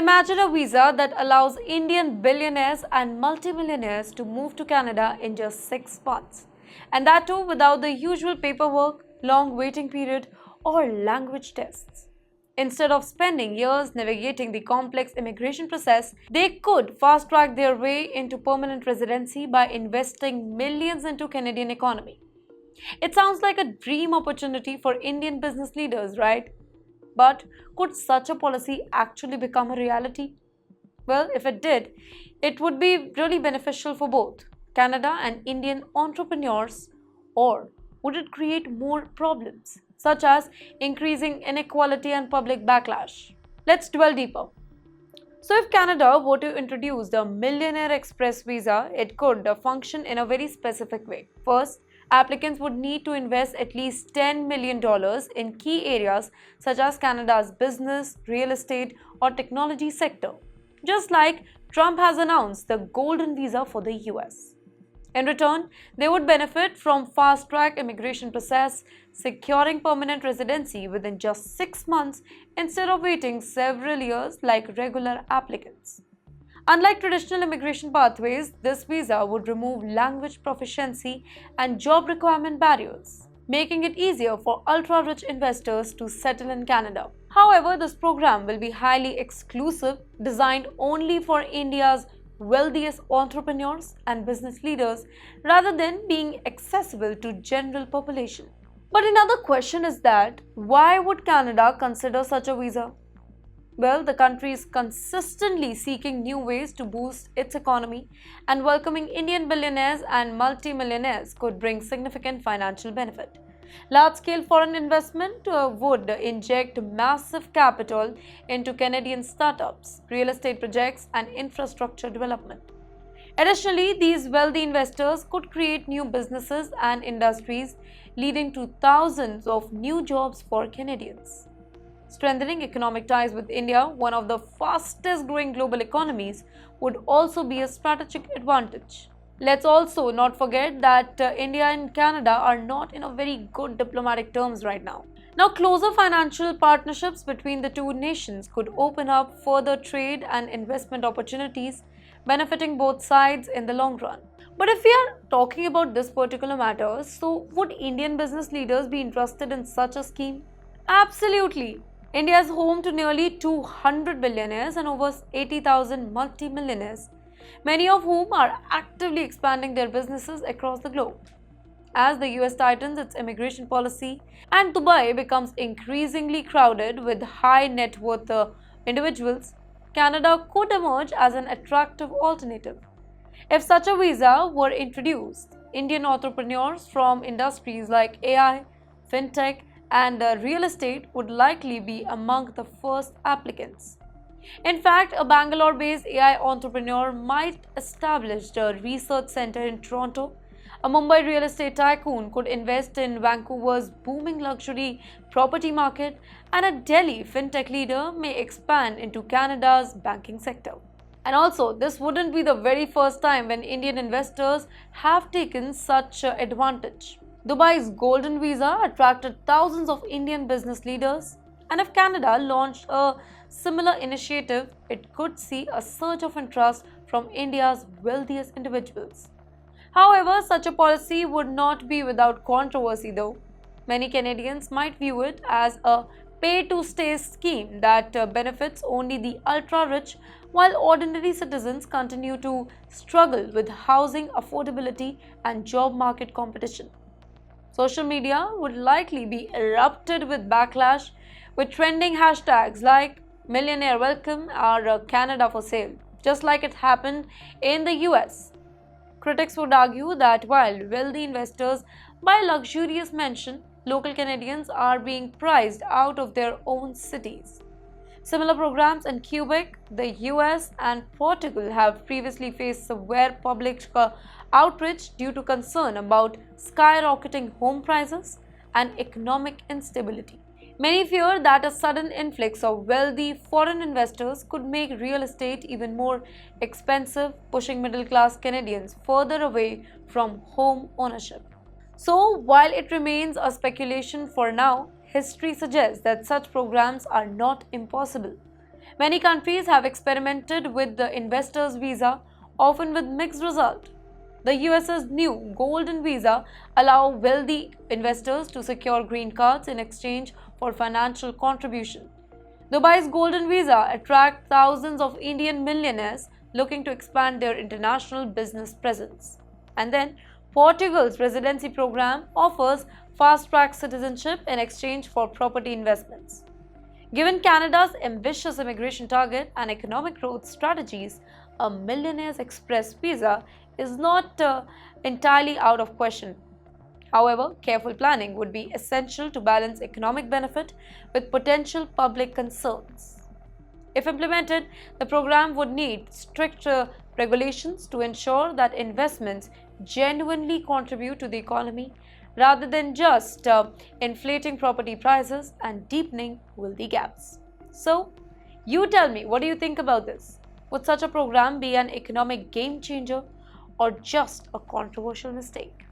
Imagine a visa that allows Indian billionaires and multimillionaires to move to Canada in just 6 months. And that too without the usual paperwork, long waiting period, or language tests. Instead of spending years navigating the complex immigration process, they could fast track their way into permanent residency by investing millions into Canadian economy. It sounds like a dream opportunity for Indian business leaders, right? But could such a policy actually become a reality? Well, if it did, it would be really beneficial for both Canada and Indian entrepreneurs, or would it create more problems, such as increasing inequality and public backlash? Let's dwell deeper. So, if Canada were to introduce the Millionaire Express visa, it could function in a very specific way. First, applicants would need to invest at least $10 million in key areas such as Canada's business, real estate, or technology sector, just like Trump has announced the Golden Visa for the US. In return, they would benefit from fast-track immigration process, securing permanent residency within just 6 months instead of waiting several years like regular applicants. Unlike traditional immigration pathways, this visa would remove language proficiency and job requirement barriers, making it easier for ultra-rich investors to settle in Canada. However, this program will be highly exclusive, designed only for India's wealthiest entrepreneurs and business leaders rather than being accessible to general population. But another question is that why would Canada consider such a visa? Well, the country is consistently seeking new ways to boost its economy, and welcoming Indian billionaires and multimillionaires could bring significant financial benefit. Large-scale foreign investment would inject massive capital into Canadian startups, real estate projects, and infrastructure development. Additionally, these wealthy investors could create new businesses and industries, leading to thousands of new jobs for Canadians. Strengthening economic ties with India, one of the fastest growing global economies, would also be a strategic advantage. Let's also not forget that India and Canada are not in a very good diplomatic terms right now. Now, closer financial partnerships between the two nations could open up further trade and investment opportunities, benefiting both sides in the long run. But if we are talking about this particular matter, so would Indian business leaders be interested in such a scheme? Absolutely. India is home to nearly 200 billionaires and over 80,000 multimillionaires, many of whom are actively expanding their businesses across the globe. As the US tightens its immigration policy and Dubai becomes increasingly crowded with high net worth individuals, Canada could emerge as an attractive alternative. If such a visa were introduced, Indian entrepreneurs from industries like AI, fintech, and real estate would likely be among the first applicants. In fact, a Bangalore based AI entrepreneur might establish a research center in Toronto. A Mumbai real estate tycoon could invest in Vancouver's booming luxury property market, and a Delhi fintech leader may expand into Canada's banking sector. And also, this wouldn't be the very first time when Indian investors have taken such advantage. Dubai's Golden Visa attracted thousands of Indian business leaders, and if Canada launched a similar initiative, it could see a surge of interest from India's wealthiest individuals. However, such a policy would not be without controversy though. Many Canadians might view it as a pay-to-stay scheme that benefits only the ultra-rich, while ordinary citizens continue to struggle with housing affordability and job market competition. Social media would likely be erupted with backlash, with trending hashtags like Millionaire Welcome or Canada for Sale, just like it happened in the US. Critics would argue that while wealthy investors buy luxurious mansions, local Canadians are being priced out of their own cities. Similar programs in Quebec, the US, and Portugal have previously faced severe public outrage due to concern about skyrocketing home prices and economic instability. Many fear that a sudden influx of wealthy foreign investors could make real estate even more expensive, pushing middle-class Canadians further away from home ownership. So, while it remains a speculation for now, history suggests that such programs are not impossible. Many countries have experimented with the investor's visa, often with mixed result. The US's new Golden Visa allow wealthy investors to secure green cards in exchange for financial contribution. Dubai's Golden Visa attracts thousands of Indian millionaires looking to expand their international business presence. And then, Portugal's residency program offers fast-track citizenship in exchange for property investments. Given Canada's ambitious immigration target and economic growth strategies, a Millionaires Express visa is not entirely out of question. However, careful planning would be essential to balance economic benefit with potential public concerns. If implemented, the program would need strict regulations to ensure that investments genuinely contribute to the economy rather than just inflating property prices and deepening wealthy gaps. So, you tell me, what do you think about this? Would such a program be an economic game changer or just a controversial mistake?